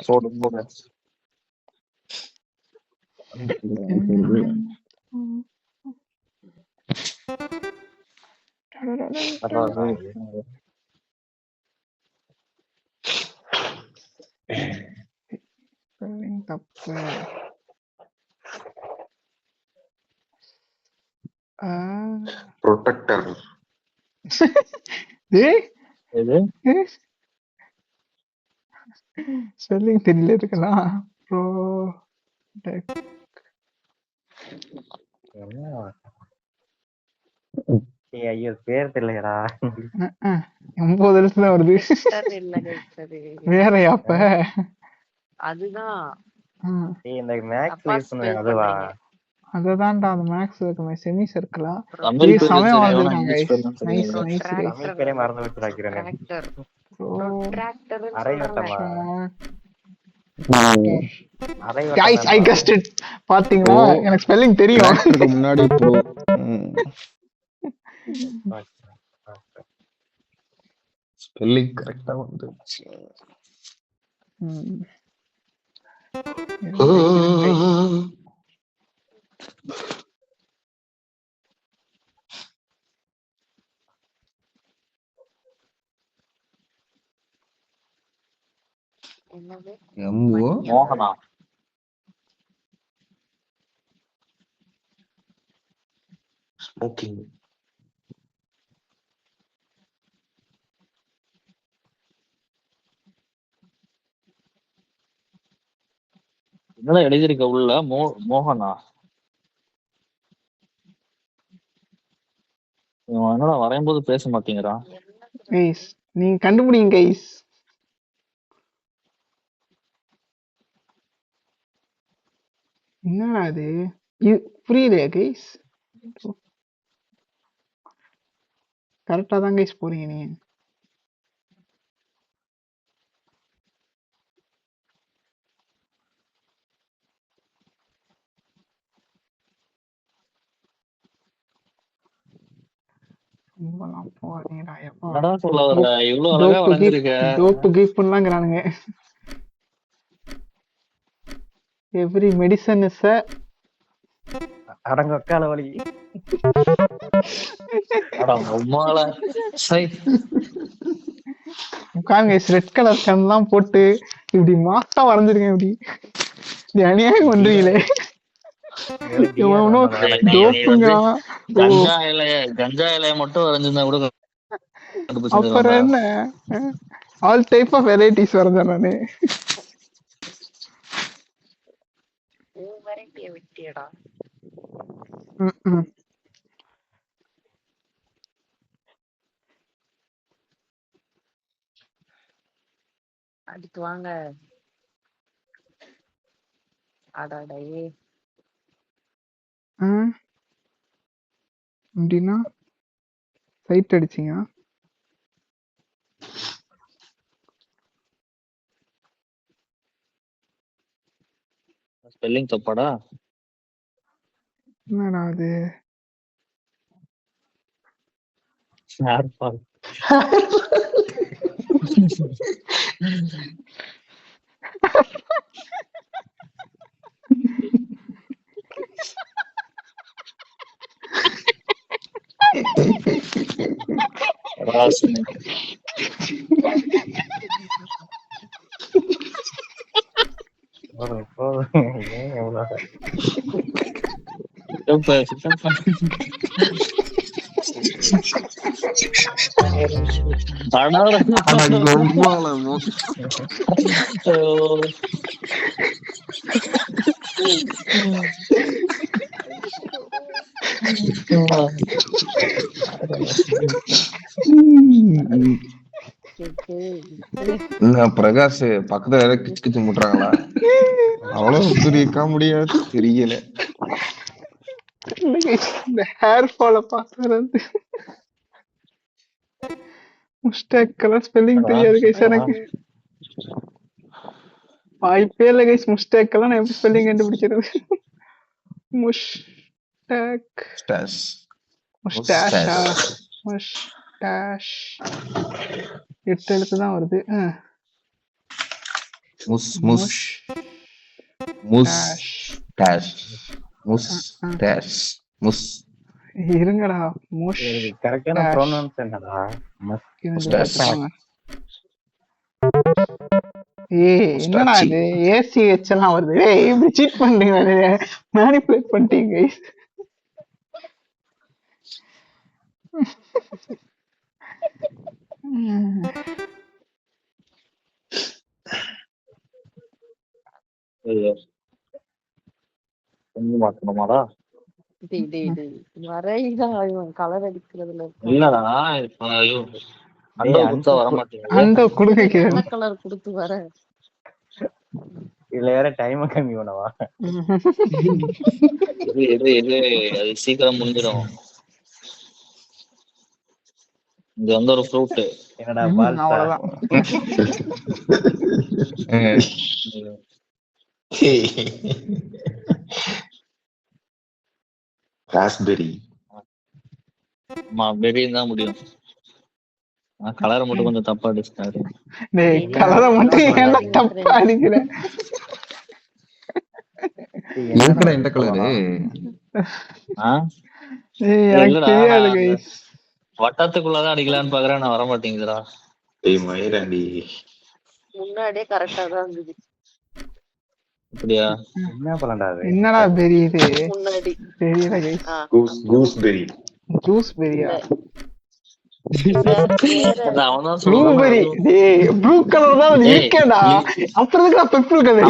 போடு போடு. தப்பு. ப்ரொடெக்டர். ஸ்பெல்லிங் தெரியல இருக்கலாம். ஐயோ பேர் தெரியலடா. 9 எழுத்துல வருது. வேறயா அப்ப? அதுதான் இந்த மேக்ஸ் யூஸ் பண்ணுவேன் அதுவா? அததான்டா அந்த மேக்ஸ் இருக்குமே செமி சர்க்கிளா. தமிழ் பேர் சமயம் தெரியும், வளர்ந்துருக்காங்க இங்கிலீஷ் guys. பேர்லாம் நைஸ் தெரியாது. Nice guys. தமிழ் பேரே மறந்து வச்சிருக்கிறேன். டிராக்டர் டிராக்டர் அரைவட்டமா? guys I guessed it. பாத்தீங்களா எனக்கு ஸ்பெல்லிங் தெரியும். டிராக்டருக்கு முன்னாடி ப்ரோ. ஸ்பெல்லிங் கரெக்ட்டா வந்துருச்சு. எம்ஓ மோகனா. ஸ்மோக்கிங். என்னடா எழுதிருக்க உள்ள? மோகனா. என்னடா வரையும் போது பேச மாட்டேங்கிறான். கைஸ் நீங்க கண்டுபிடிங்க கைஸ். என்னடா அது புரியலையா கைஸ்? கரெக்டா தான் கைஸ் போறீங்க நீங்க. என்னடா சொல்ல வர? இவ்வளவு அழகா வரைஞ்சிருக்க. டோப்பு கிஃப்ட்லாம்ங்கறானுங்க. எவ்ரி மெடிசன் இஸ் a அடங்க கால வலி. அட உம்மால சை. உட்காருங்க ரெட் கலர் கண்ணெல்லாம் போட்டு இப்படி மாசா வரைஞ்சிருக்கேன். இப்படி அநியாயம் பண்றீங்களே. கஞ்சா இலைய மட்டும் வரைஞ்சிருந்தா கூட அப்புறம் என்ன ஆல் டைப் ஆஃப் வெரைட்டிஸ் வரைஞ்சேன் நானு. விட்டியடா. அடுத்து வாங்க. அடாடே அப்படின்னா சைட் அடிச்சிங்க. ஸ்பெல்லிங் தப்பாடா? என்னடா அது? பிரகாஷ் பக்கத்துல கிச்சு கிச்சு முட்டுறாங்களா? அவ்வளவு புரியிக்க முடியாது தெரியல. இந்த ஹேர் ஃபால பாக்குறது முஸ்டாக்கெல்லாம் ஸ்பெல்லிங் தெரியாது கைஸ் எனக்கு. வாய்ப்பே இல்லை கைஸ். முஸ்டாக்கெல்லாம் நான் எப்படி ஸ்பெல்லிங் கண்டுபிடிக்கிறது? முஸ்டாக் முஸ்டாஷா முஸ்டாஷ் 8 எழுத்து தான் வருது. முஸ் முஸ் முஸ் டேஷ் முஸ் டேஷ் முஸ் இருங்கடா முஷ் கரெக்டான Dash. ப்ரோனவுன்ஸ் என்னடா? Mustache. என்னடா இது ஏசிஹெச் எல்லாம் வருது. ஏய் இப்படி சீட் பண்றீங்க, மேனிபுலேட் பண்ணிட்டீங்க guys. கொஞ்சம் மாத்தணுமாடா? வரைதா இவன் கலர் அடிக்கிறதுல இருக்கான். இல்லடா இப்ப ஐயோ அண்டை கொடுத்தா வர மாட்டேங்குது. அந்த குடுக்க என்ன கலர் கொடுத்து வர? இதுல வேற டைம் கம்மி பண்ணவா? இது அது சீக்கிரம் முடிஞ்சிடும். இங்க வந்து ஒரு ஃப்ரூட். என்னடா பால் அவ்வளவுதான். ராஸ்பெரி. பெரியும் தான் முடியும். கலரை மட்டும் கொஞ்சம் தப்பா அடிச்சிட்டாரு. டேய் கலரை மட்டும் ஏன்டா தப்பா அடிக்கிற? எதுக்குடா இந்த கலரு? ஏய் எனக்கு தெரியாது guys. வட்டத்துக்குள்ளதான் அடிக்கலான்னு பாக்குறேன், நான் வர மாட்டேங்குதுடா. முன்னாடியே கரெக்டா தான் இருந்தது. அப்படியா? என்ன பழம்டா அது? என்னடா பெரிய இது? முன்னாடி தெரியல guys. கூஸ்பெரி. ஜூஸ் பெரியா? அவன்தான் ப்ளூபெரி. டேய் ப்ளூ கலர் தான் அது இருக்கேடா. அப்புறம் எதுக்கு பர்பிள் கலர்?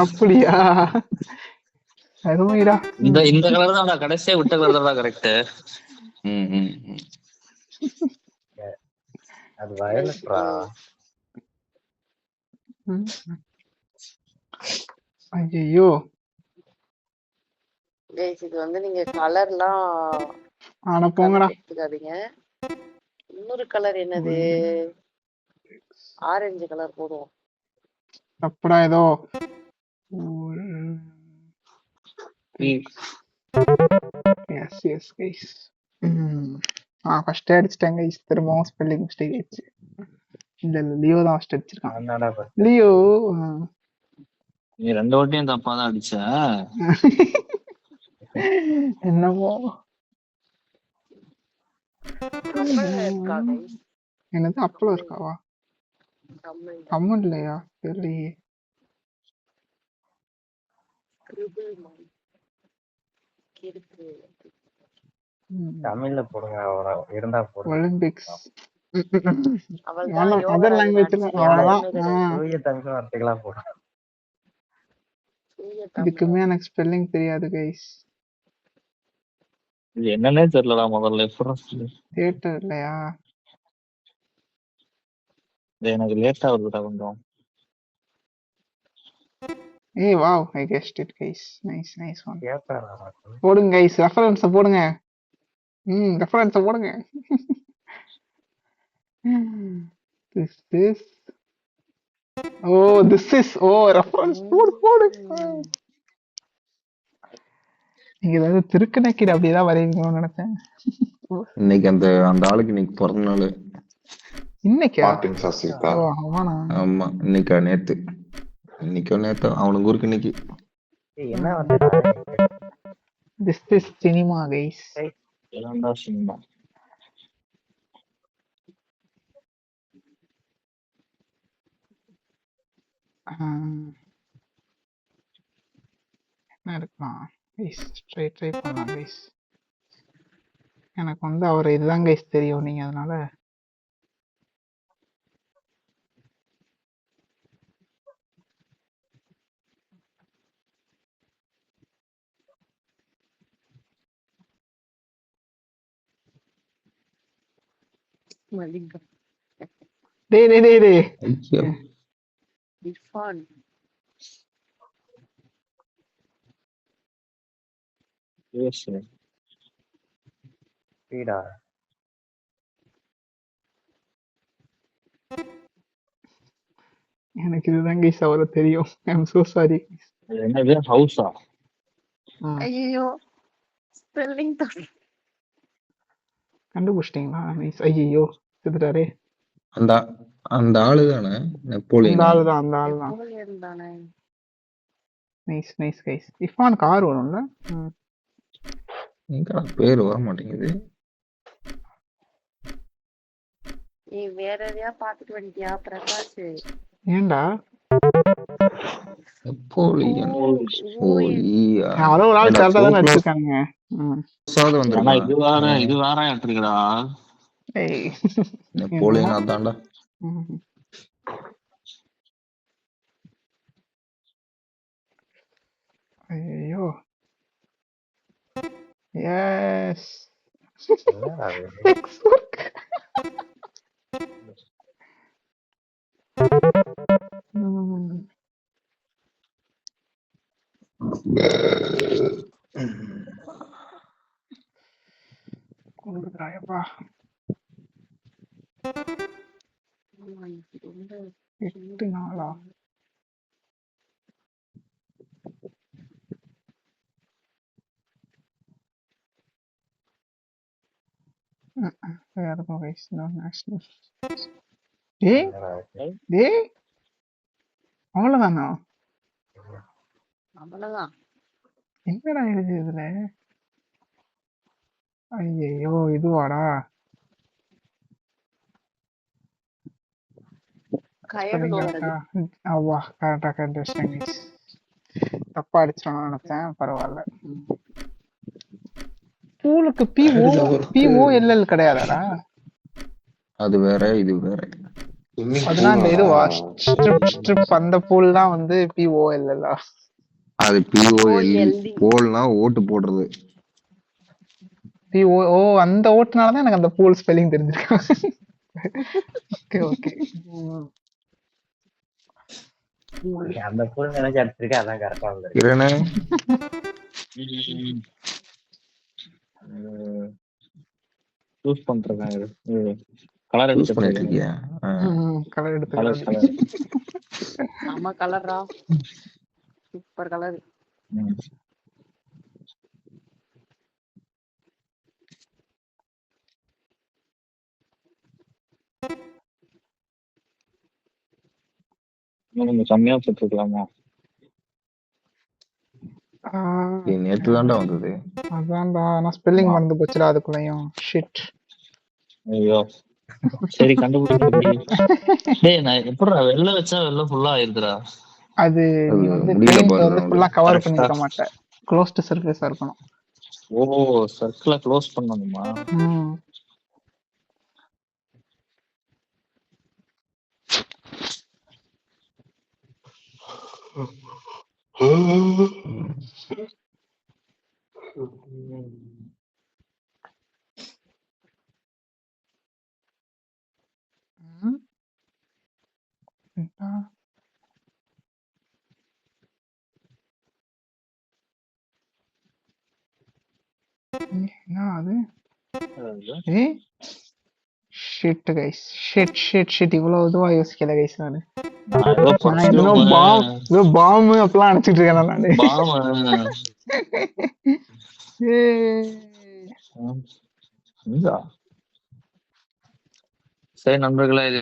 அப்படியா? அருமைடா. இந்த கலர் தான் கடைசியா விட்ட கலர் தான் கரெக்ட். அது வயலட்ரா. ஐயோ கைஸ் இது வந்து நீங்க கலர்லாம் ஆனா போங்கடா. எடுத்துக்காதீங்க. இன்னொரு கலர் என்னது? ஆரஞ்சு கலர் போடுவோம். தப்புடா ஏதோ. Yes yes guys. ஃபர்ஸ்ட் அடிச்சிட்டேன் கைஸ். திரும்பவும் ஸ்பெல்லிங் மிஸ்டேக் ஆயிடுச்சு. இல்ல லியோ தான் ஃபர்ஸ்ட் அடிச்சிருக்கான். என்னடா லியோ நீ ரெண்டு வாட்டியும் தப்பா தான் அடிச்ச. என்னமோ என்னது அப்பளம் இருக்காவா? கம்மன் இல்லையா? தெரியலையே. தமிழ்ல போடுங்க, இருந்தா போடுங்க. ஒலிம்பிக்ஸ் அதர் லாங்குவேஜ்ல அவ்வளவுதான். தூய தமிழ் வார்த்தைகளா போடுங்க. இதுக்குமே எனக்கு ஸ்பெல்லிங் தெரியாது கைஸ். இது என்னன்னே தெரியலடா முதல்ல. தியேட்டர் இல்லையா? எனக்கு லேட்டா வருதுடா கொஞ்சம். ஏய் wow, I guessed it guys. Nice nice one. கேப்பறா போடுங்க கைஸ், ரெஃபரன்ஸ் போடுங்க. ரெஃபரன்ஸ் போடுங்க. this is ரெஃபரன்ஸ் போடு. நீங்க ஏதாவது திருக்கணக்கீடு அப்படியேதான் வரைவீங்கன்னு நினைச்சேன். இன்னைக்கு அந்த ஆளுக்கு இன்னைக்கு பிறந்த நாள். இன்னைக்கா? ஆமா இன்னைக்கா நேத்து? இன்னைக்கோ நேத்து அவனுக்கு ஊருக்கு இன்னைக்கு. என்ன வந்து this is cinema guys. என்னடா சினிமா? என்ன இருக்கலாம் கைஸ்? ட்ரை பண்ணலாம் கைஸ். எனக்கு வந்து அவர் இதுதான் கைஸ் தெரியும். நீங்க அதனால டேய் இர்ஃபான். பீடா எனக்கு இதுதான் கைஸ் அவரை தெரியும். ஐ அம் சோ சாரி. என்னது ஹவுஸா? ஐயோ ஸ்பெல்லிங் கண்டுபிடிச்சிட்டீங்களா? நைஸ். ஐயோ செத்துட்டாரே. அந்த அந்த ஆளு தானே அந்த நெப்போலியனா? ஆளுதான் அந்த ஆளுதான். நெப்போலியன் தானே. Nice nice guys. இஃபான் கார் வரும்ல. எங்கடா பேர் வர மாட்டேங்குது. நீ வேற எதையா பாத்துட்டு வந்துட்டியா பிரகாஷ்? ஏன்டா நெப்போலியன். ஓ ஊயி. ஈயா. அவ்வளோ ஒரு ஆள் ஏன்டா கரெக்டா so தானே close வச்சிருக்காங்க. ஆவது ஆனா வந்திருப்பான். இது வேற எடுத்துருக்கடா. ஏய் நெப்போலியன் அதான்டா. ஐயோ எஸ் என்னடா அது? கொடுக்குறாயப்பா. ரொம்ப 8 நாளா? வேற எதுவும் guys, no national. டேய் என்னடா இது? டேய் அவ்வளவுதானா? அவ்வளவுதான். என்னடா இருக்கு இதுல? ஐயோ இதுவாடா? கயடுல வந்தது. அவ்வா கரெக்டா கண்டுபிடிச்சிட்டேன் guys. தப்பா அடிச்சிடணும்னு நினைச்சேன், பரவாயில்ல. பூலுக்கு POLL கிடையாதாடா? அது வேற இது வேற. அதெல்லாம் இந்த இதுவா ஸ்ட்ரிப் அந்த பூல் தான் வந்து POLL. அது POLE. OLD. போல்னா ஓட்டு போடுறது. ஓ அந்த ஓட்டுனாலதான் எனக்கு அந்த பூல் ஸ்பெல்லிங் தெரிஞ்சிருக்கு. Okay okay. அந்த பூல் நினைச்சு அடிச்சிருக்கேன், அதான் கரெக்டா வந்திருக்கு. கிரணே சூஸ் பண்றேன். கலர் யூஸ் பண்ணிட்டு இருக்கியா? கலர் கலர் எடுத்துக்கலாம். செம கலரா, சூப்பர் கலர். கொஞ்சம் கம்மியா போட்டுருக்கலாமா? நேத்து தான்டா வந்தது. அதான்டா, நான் ஸ்பெல்லிங் மறந்து போச்சுடா அதுக்குள்ளயும். ஷிட். ஐயோ சரி கண்டுபிடிக்க. டேய் நான் எப்படிடா வெளில வச்சா வெளில ஃபுல்லா ஆயிருதுடா. அது நீ வந்து பெயிண்ட் வந்து ஃபுல்லா கவர் பண்ணிருக்க மாட்ட. க்ளோஸ்ட் சர்ஃபேஸா இருக்கணும். ஓ சர்க்கிள க்ளோஸ் பண்ணணுமா? என்ன அது? ஷிட் கைஸ், ஷிட் இவ்வளவு இதுவா யோசிக்கல கைஸ். நானு பாம்பு அப்பெல்லாம் நினைச்சிட்டு இருக்கேன் நானு. சரி நண்பர்களே, இது